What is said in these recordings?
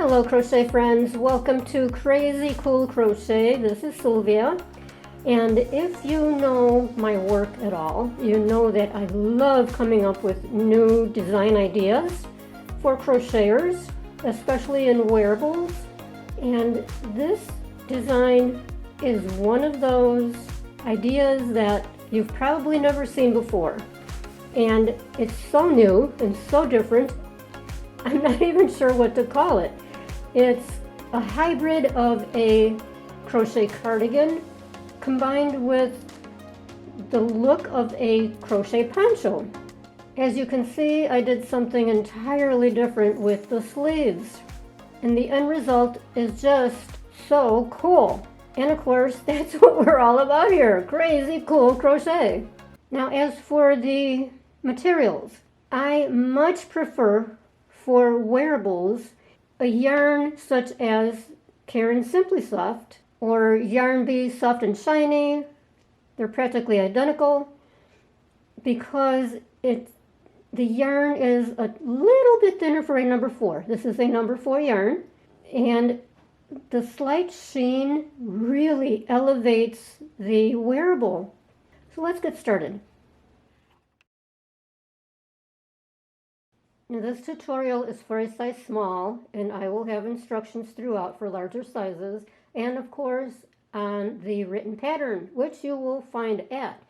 Hello crochet friends, welcome to Crazy Cool Crochet. This is Sylvia, and if you know my work at all, you know that I love coming up with new design ideas for crocheters, especially in wearables, and this design is one of those ideas that you've probably never seen before, and it's so new and so different. I'm not even sure what to call it. It's a hybrid of a crochet cardigan combined with the look of a crochet poncho. As you can see, I did something entirely different with the sleeves, and the end result is just so cool. And of course, that's what we're all about here, crazy cool crochet. Now, as for the materials, I much prefer for wearables a yarn such as Caron Simply Soft or Yarn Bee Soft and Shiny. They're practically identical because the yarn is a little bit thinner for a number 4. This is a number 4 yarn, and the slight sheen really elevates the wearable. So let's get started. Now this tutorial is for a size small, and I will have instructions throughout for larger sizes, and of course on the written pattern, which you will find at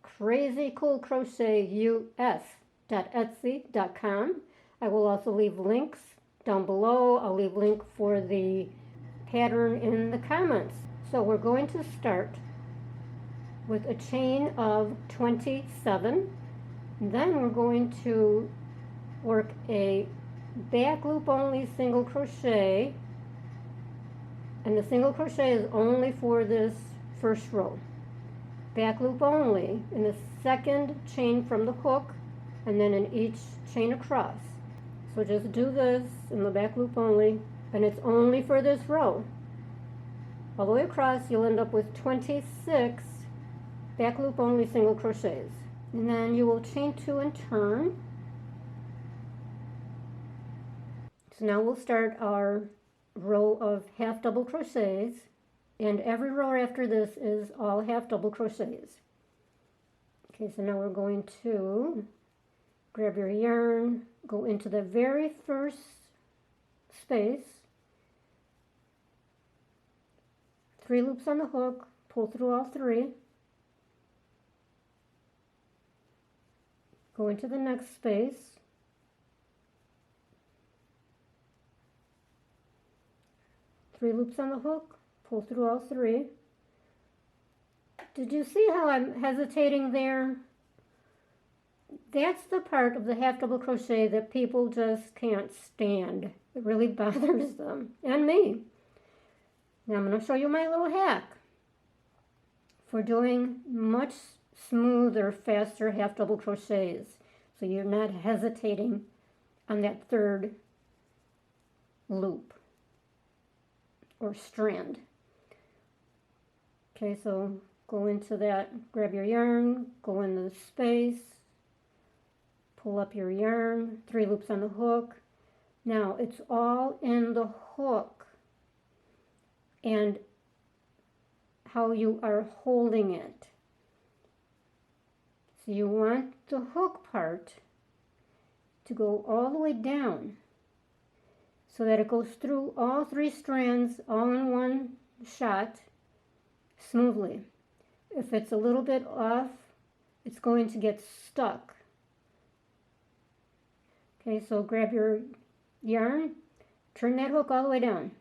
crazycoolcrochetus.etsy.com. I will also leave links down below. I'll leave link for the pattern in the comments. So we're going to start with a chain of 27. Then we're going to work a back loop only single crochet, and the single crochet is only for this first row. Back loop only in the second chain from the hook, and then in each chain across. So just do this in the back loop only, and it's only for this row. All the way across, you'll end up with 26 back loop only single crochets, and then you will chain 2 and turn. So now we'll start our row of half double crochets, and every row after this is all half double crochets. Okay, so now we're going to grab your yarn, go into the very first space, 3 loops on the hook, pull through all 3, go into the next space, 3 loops on the hook, pull through all 3. Did you see how I'm hesitating there? That's the part of the half double crochet that people just can't stand. It really bothers them, and me. Now I'm going to show you my little hack for doing much smoother, faster half double crochets, so you're not hesitating on that third loop or strand. Okay, so go into that, grab your yarn, go in the space, pull up your yarn, 3 loops on the hook. Now it's all in the hook and how you are holding it. So you want the hook part to go all the way down, so that it goes through all 3 strands all in one shot smoothly. If it's a little bit off, it's going to get stuck. Okay, so grab your yarn, turn that hook all the way down,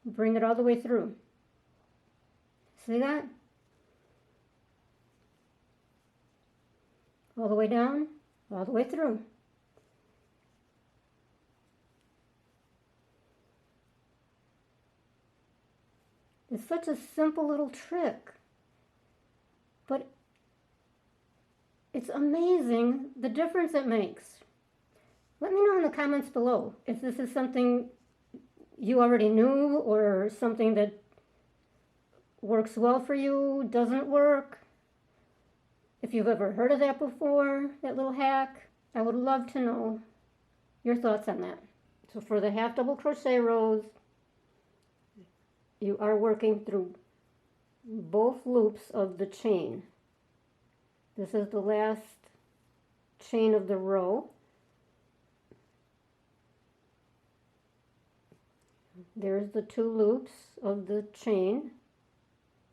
bring it all the way through. See that? All the way down, all the way through. It's such a simple little trick, but it's amazing the difference it makes. Let me know in the comments below if this is something you already knew or something that works well for you, doesn't work. If you've ever heard of that before, that little hack, I would love to know your thoughts on that. So for the half double crochet rows, you are working through both loops of the chain. This is the last chain of the row. There's the two loops of the chain,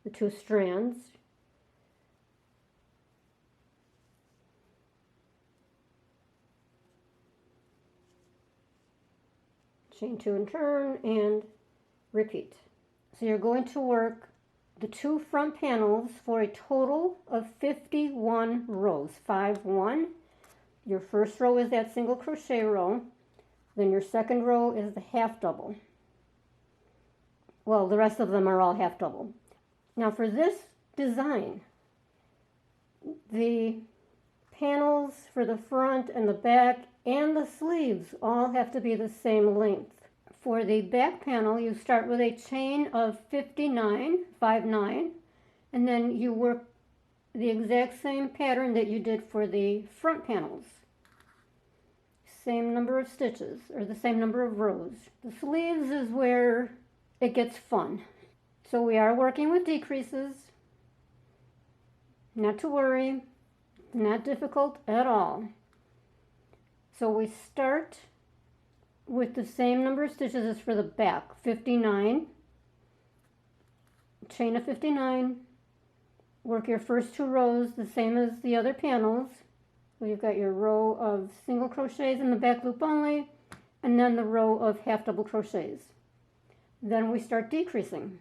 the two strands. Chain two and turn and repeat. So you're going to work the two front panels for a total of 51 rows, 5-1. Your first row is that single crochet row, then your second row is the half double. Well, the rest of them are all half double. Now for this design, the panels for the front and the back and the sleeves all have to be the same length. For the back panel, you start with a chain of 59, 5-9, and then you work the exact same pattern that you did for the front panels. Same number of stitches, or the same number of rows. The sleeves is where it gets fun. So we are working with decreases. Not to worry, not difficult at all. So we start with the same number of stitches as for the back, 59, chain of 59, work your first two rows the same as the other panels. So you've got your row of single crochets in the back loop only, and then the row of half double crochets. Then we start decreasing.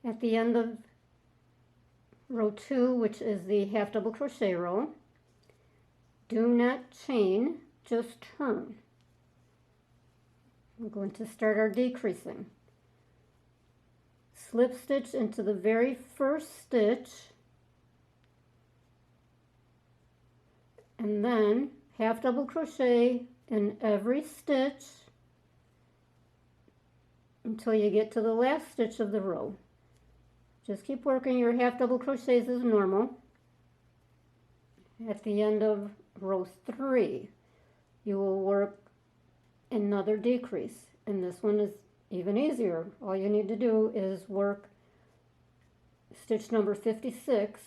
At the end of row 2, which is the half double crochet row, do not chain, just turn. We're going to start our decreasing. Slip stitch into the very first stitch, and then half double crochet in every stitch until you get to the last stitch of the row. Just keep working your half double crochets as normal. At the end of row 3, you will work another decrease, and this one is even easier. All you need to do is work stitch number 56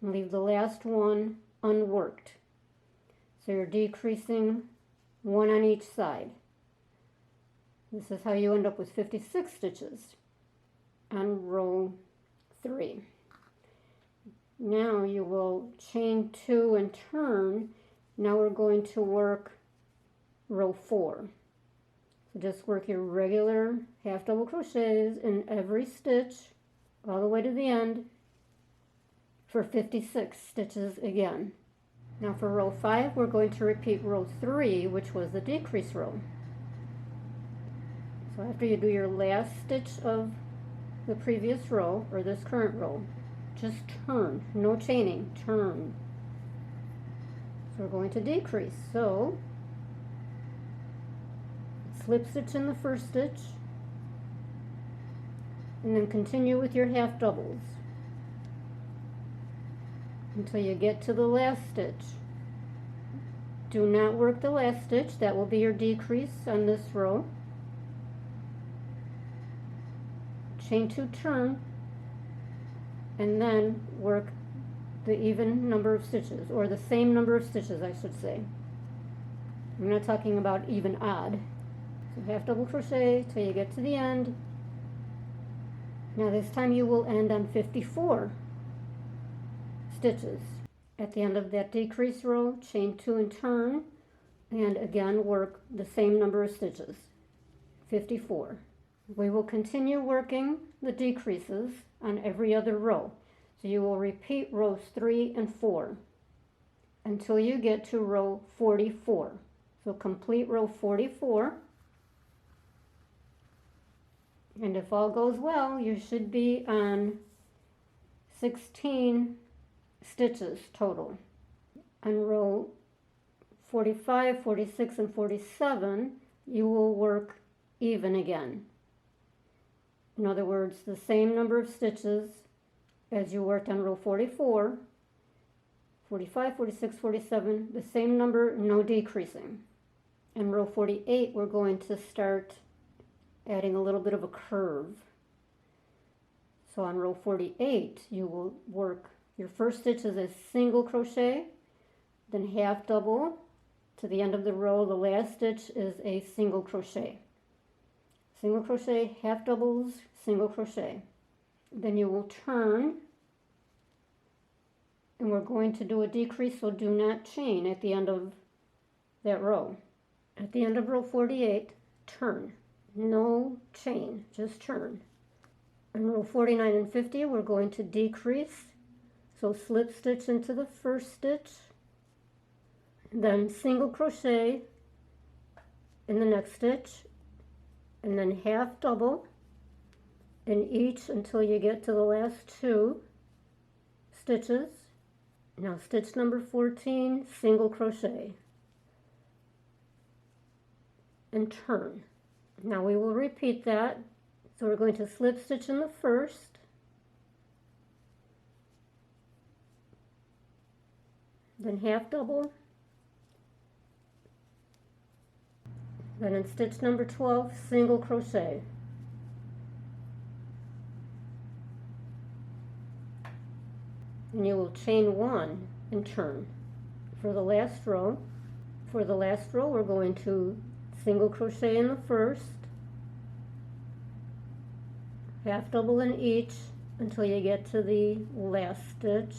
and leave the last one unworked. So you're decreasing one on each side. This is how you end up with 56 stitches on row 3. Now you will chain 2 and turn. Now we're going to work row 4. So just work your regular half double crochets in every stitch all the way to the end for 56 stitches again. Now for row 5, we're going to repeat row 3, which was the decrease row. So after you do your last stitch of the previous row, or this current row, just turn, no chaining, turn. So we're going to decrease. So slip stitch in the first stitch, and then continue with your half doubles until you get to the last stitch. Do not work the last stitch, that will be your decrease on this row. Chain 2, turn, and then work the even number of stitches, or the same number of stitches, I should say. I'm not talking about even odd. So half double crochet till you get to the end. Now this time you will end on 54 stitches. At the end of that decrease row, chain 2 and turn, and again work the same number of stitches, 54. We will continue working the decreases on every other row. So you will repeat rows 3 and 4 until you get to row 44. So complete row 44. And if all goes well, you should be on 16 stitches total. On row 45, 46, and 47, you will work even again. In other words, the same number of stitches as you worked on row 44, 45, 46, 47, the same number, no decreasing. In row 48, we're going to start adding a little bit of a curve. So on row 48, you will work, your first stitch is a single crochet, then half double to the end of the row. The last stitch is a single crochet. Single crochet, half doubles, single crochet. Then you will turn, and we're going to do a decrease, so do not chain at the end of that row. At the end of row 48, turn. No chain, just turn. In row 49 and 50, we're going to decrease, so slip stitch into the first stitch, then single crochet in the next stitch, and then half double in each until you get to the last two stitches. Now stitch number 14, single crochet and turn. Now we will repeat that. So we're going to slip stitch in the first, then half double, then in stitch number 12, single crochet. And you will chain one and turn. For the last row, we're going to single crochet in the first, half double in each until you get to the last stitch.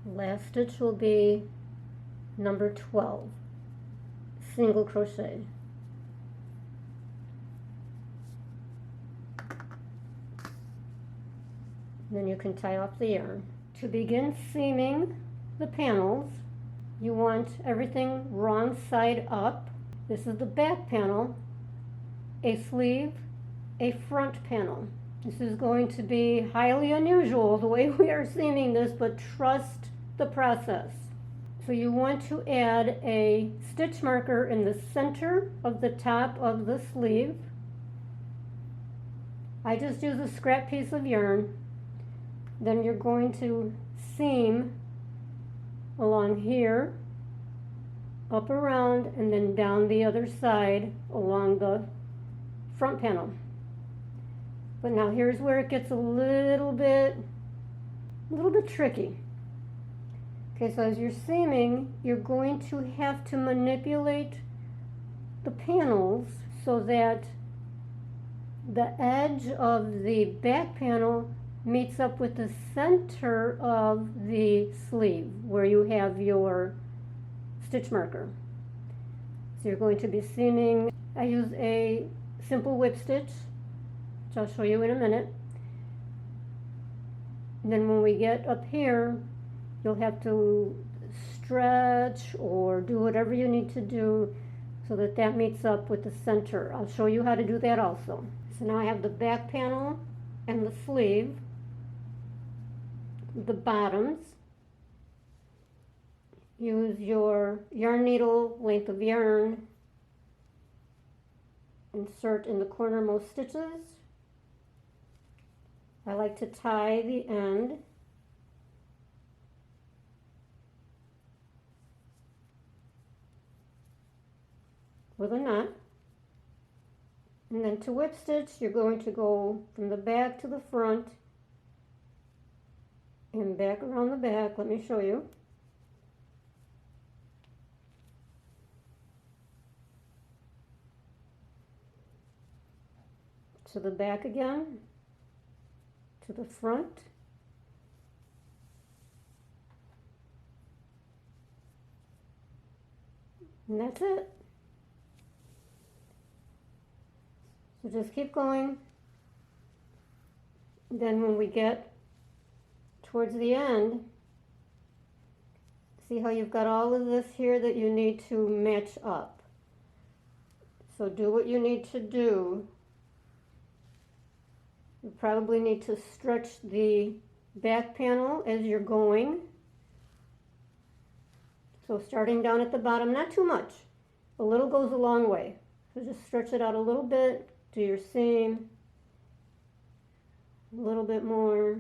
Last stitch will be number 12, single crochet. Then you can tie off the yarn. To begin seaming the panels, you want everything wrong side up. This is the back panel, a sleeve, a front panel. This is going to be highly unusual the way we are seaming this, but trust the process. So you want to add a stitch marker in the center of the top of the sleeve. I just use a scrap piece of yarn. Then you're going to seam along here, up around, and then down the other side along the front panel. But now here's where it gets a little bit tricky. Okay, so as you're seaming, you're going to have to manipulate the panels so that the edge of the back panel meets up with the center of the sleeve where you have your stitch marker. So you're going to be seaming. I use a simple whip stitch, which I'll show you in a minute. And then when we get up here, you'll have to stretch or do whatever you need to do so that that meets up with the center. I'll show you how to do that also. So now I have the back panel and the sleeve, the bottoms. Use your yarn needle, length of yarn, insert in the cornermost stitches. I like to tie the end. With a knot. And then to whip stitch, you're going to go from the back to the front and back around the back. Let me show you. To the back again, to the front, and that's it. So just keep going. Then when we get towards the end, see how you've got all of this here that you need to match up. So do what you need to do. You probably need to stretch the back panel as you're going. So starting down at the bottom, not too much. A little goes a long way. So just stretch it out a little bit, do your seam, a little bit more,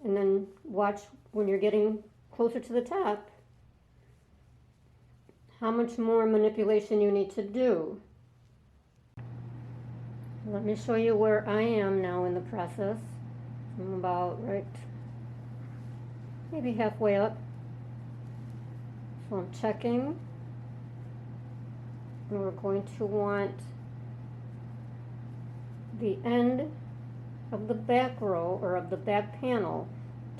and then watch when you're getting closer to the top. how much more manipulation you need to do. Let me show you where I am now in the process. I'm about maybe halfway up. So I'm checking. And we're going to want the end of the back row or of the back panel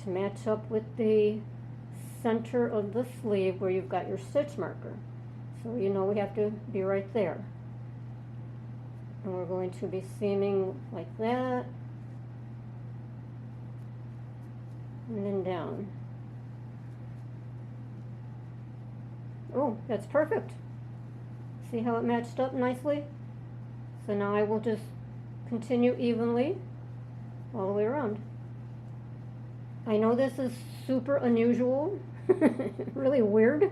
to match up with the center of the sleeve where you've got your stitch marker. So you know we have to be right there. And we're going to be seaming like that and then down. Oh, that's perfect. See how it matched up nicely? So now I will just continue evenly all the way around. I know this is super unusual, really weird.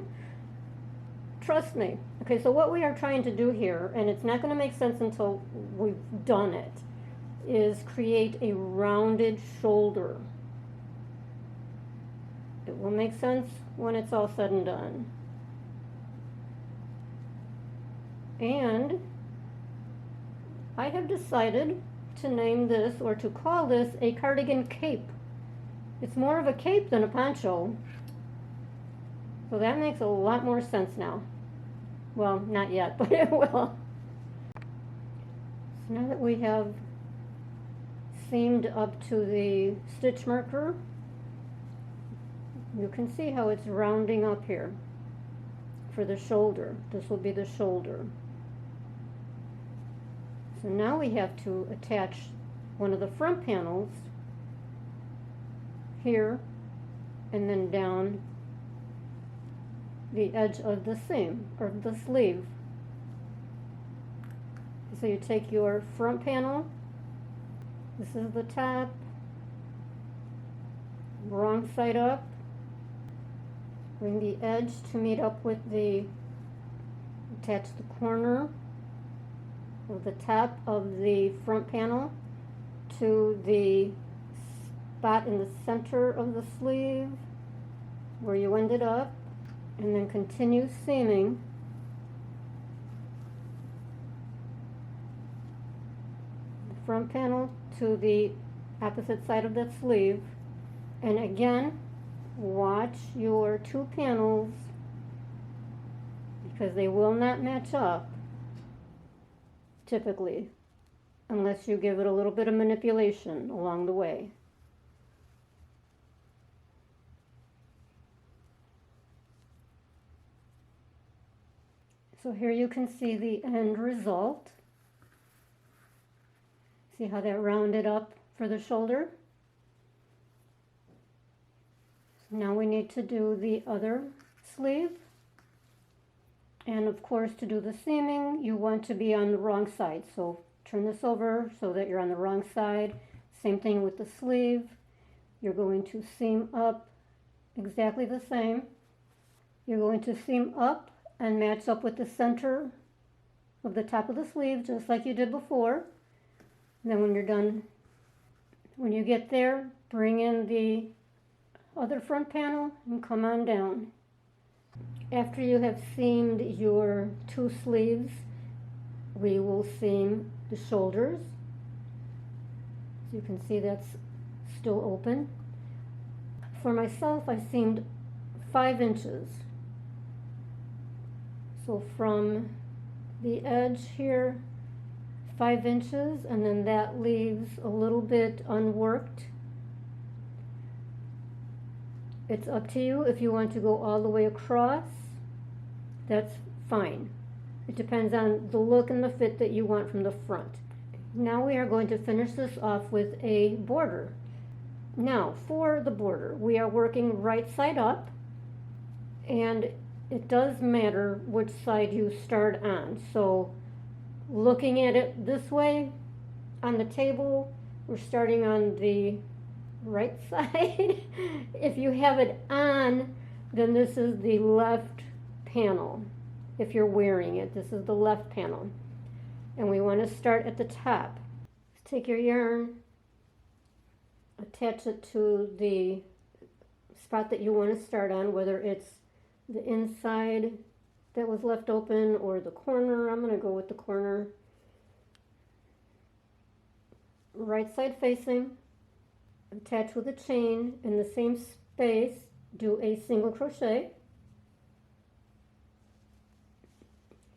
Trust me. Okay, so what we are trying to do here, and it's not going to make sense until we've done it, is create a rounded shoulder. It will make sense when it's all said and done. And I have decided to name this, or to call this, a cardigan cape. It's more of a cape than a poncho. So that makes a lot more sense now. Well, not yet, but it will. So now that we have seamed up to the stitch marker, you can see how it's rounding up here for the shoulder. This will be the shoulder. So now we have to attach one of the front panels here and then down the edge of the seam or the sleeve. So you take your front panel, this is the top, wrong side up, bring the edge to meet up with the, attach the corner of the top of the front panel to the spot in the center of the sleeve where you ended up, and then continue seaming the front panel to the opposite side of that sleeve. And again, watch your two panels because they will not match up typically unless you give it a little bit of manipulation along the way. So here you can see the end result. See how that rounded up for the shoulder? So now we need to do the other sleeve. And of course, to do the seaming, you want to be on the wrong side. So turn this over so that you're on the wrong side. Same thing with the sleeve. You're going to seam up exactly the same. You're going to seam up and match up with the center of the top of the sleeve, just like you did before. And then when you're done, when you get there, bring in the other front panel and come on down. After you have seamed your two sleeves, we will seam the shoulders. So you can see that's still open. For myself, I seamed 5 inches. So from the edge here, 5 inches, and then that leaves a little bit unworked. It's up to you if you want to go all the way across. That's fine. It depends on the look and the fit that you want from the front. Now we are going to finish this off with a border. Now for the border, we are working right side up, and it does matter which side you start on. So looking at it this way on the table, we're starting on the right side. If you have it on, then this is the left panel. If you're wearing it, this is the left panel. And we want to start at the top. Take your yarn, attach it to the spot that you want to start on, whether it's the inside that was left open, or the corner. I'm going to go with the corner. Right side facing, attach with a chain. In the same space, do a single crochet.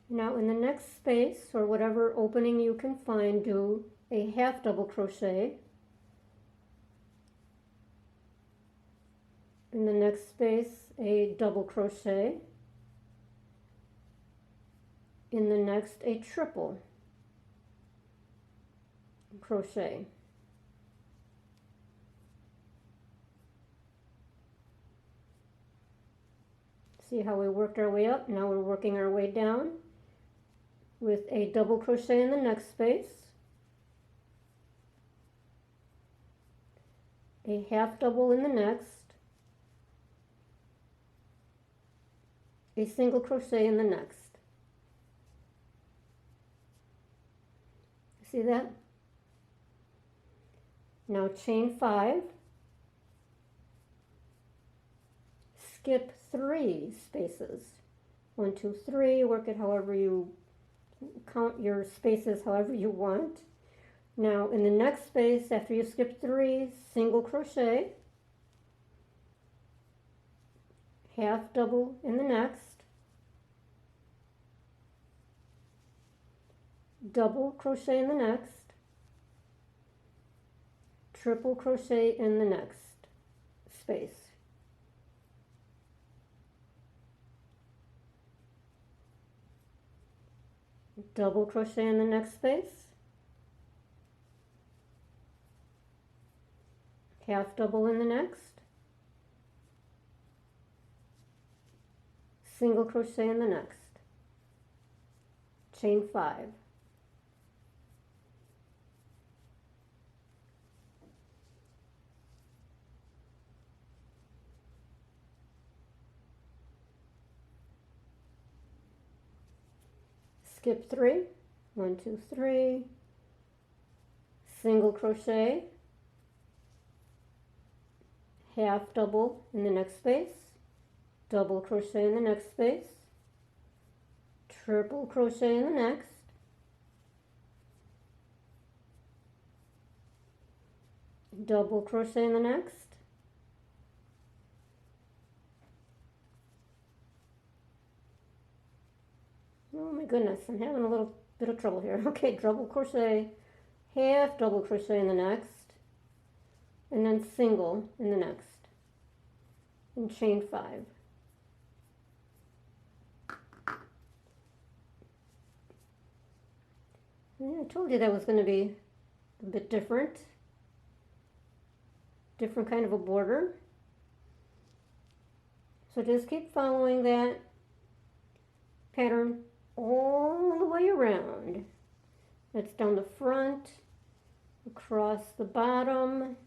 Now in the next space, or whatever opening you can find, do a half double crochet. In the next space, a double crochet. In the next, a triple crochet. See how we worked our way up? Now we're working our way down with a double crochet in the next space, a half double in the next, a single crochet in the next. See that? Now chain 5, skip 3 spaces. 1, 2, 3, work it however you count your spaces however you want. Now in the next space, after you skip 3, single crochet, half double in the next, double crochet in the next, triple crochet in the next space. Double crochet in the next space, half double in the next, single crochet in the next, chain 5. Skip 3, 1, 2, 3, single crochet, half double in the next space, double crochet in the next space, triple crochet in the next, double crochet in the next, oh my goodness, I'm having a little bit of trouble here. Okay, double crochet, half double crochet in the next, and then single in the next, and chain 5. Yeah, I told you that was going to be a bit different kind of a border. So just keep following that pattern all the way around. That's down the front, across the bottom,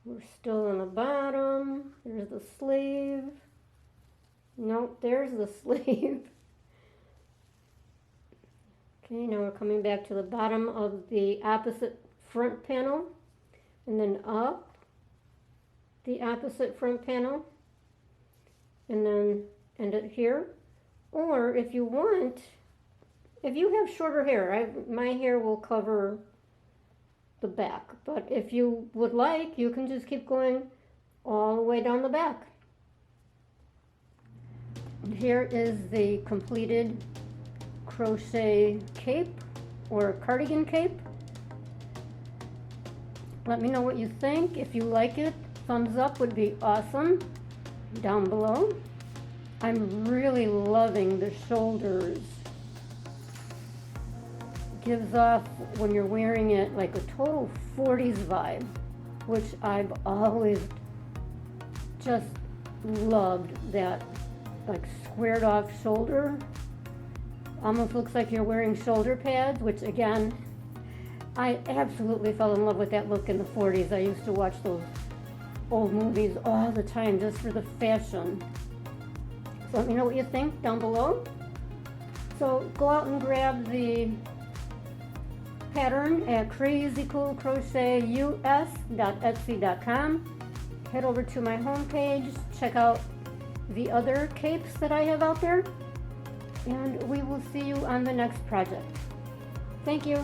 we're still on the bottom. There's the sleeve. Nope, there's the sleeve. Okay, now we're coming back to the bottom of the opposite front panel, and then up the opposite front panel, and then end it here. Or if you want, if you have shorter hair, my hair will cover the back, but if you would like, you can just keep going all the way down the back. Here is the completed crochet cape or cardigan cape. Let me know what you think. If you like it, thumbs up would be awesome down below. I'm really loving the shoulders. Gives off, when you're wearing it, like a total 40s vibe, which I've always just loved. That like squared off shoulder. Almost looks like you're wearing shoulder pads, which again, I absolutely fell in love with that look in the 40s. I used to watch those old movies all the time just for the fashion. So let me know what you think down below. So go out and grab the pattern at crazycoolcrochetus.etsy.com. head over to my homepage, check out the other capes that I have out there, and we will see you on the next project. Thank you.